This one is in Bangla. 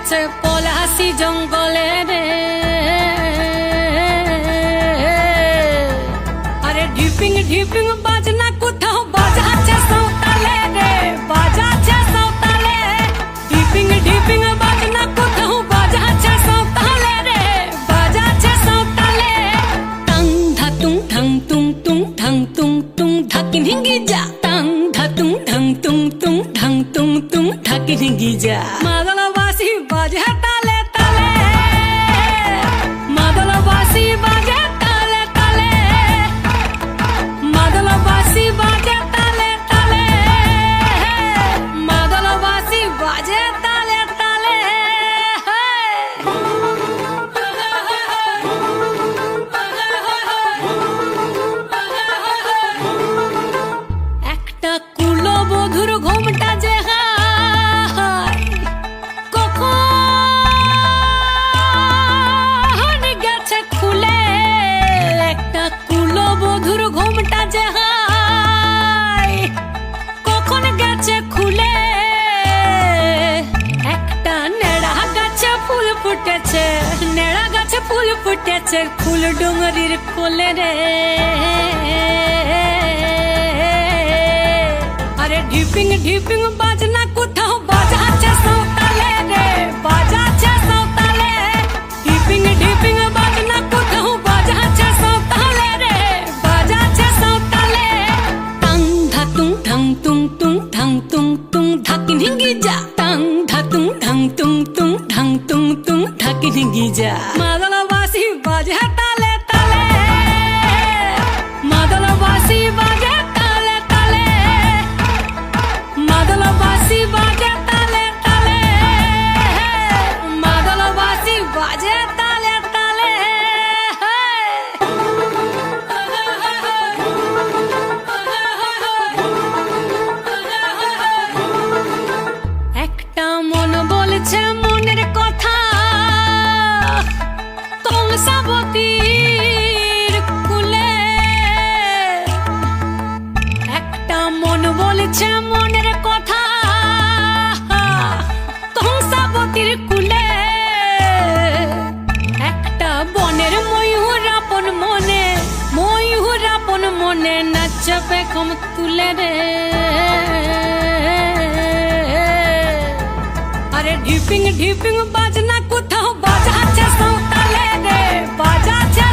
গেছে পলাশি জঙ্গলে রে। আরে ঢিপিং ঢিপিং বাজনা কোথাও বাজাচ্ছে সাঁওতালে রে, বাজাচ্ছে সাঁওতালে। ঢিপিং ঢিপিং বাজনা কোথাও বাজাচ্ছে সাঁওতালে রে, বাজাচ্ছে সাঁওতালে। টাং ধাতুং ঢং তুং তুং ঢং তুং তুং ঢাকিন হিঙ্গি যা। টাং ধাতুং ঢং তুং তুং ঢং তুং তুং ঢাকিন হিঙ্গি যা। মাদলবাসী বাজে তালে তালে, মাদলবাসী বাজে তালে তালে, মাদলবাসী বাজে তালে তালে, মাদলবাসী বাজে তালে তালে। একটা কুলবধূর ঘোমটা যে হায়, কখন গেছে খুলে। একটা কুলবধূর ঘোমটা যে হায়, কখন গেছে খুলে। একটা নেড়া গাছে ফুল ফুটেছে, নেড়া গাছে ফুল ফুটেছে ফুল ডুঙরির কোলে রে। আরে ঢিপিং ঢিপিং বাজনা কোথাও বাজাচ্ছে সাঁওতালে রে, বাজাচ্ছে সাঁওতালে। ঢিপিং ঢিপিং বাজনা কোথাও বাজাচ্ছে সাঁওতালে রে, বাজাচ্ছে সাঁওতালে। টাং ধাতুং ঢং তুং তুং ঢং তুং তুং ঢাকিন হিঙ্গি যা। টাং ধাতুং ঢং তুং তুং ঢং তুং তুং ঢাকিন হিঙ্গি যা। মাদলবাসী বাজে তালে তালে, মাদলবাসী বাজে তালে তালে, মাদলবাসী বাজে তালে তালে, মাদলবাসী বাজে তালে তালে। একটা মন বলছে মনের কথা কংসাবতীর কুলে। একটা মন বলছে মনের কথা কংসাবতীর কুলে। একটা বনের ময়ূর আপন মনে, ময়ূর আপন মনে নাচবে কম তুলে রে। আরে ঢিপিং ঢিপিং বাজনা কোথাও বাজাচ্ছে সাঁওতালে রে, বাজাচ্ছে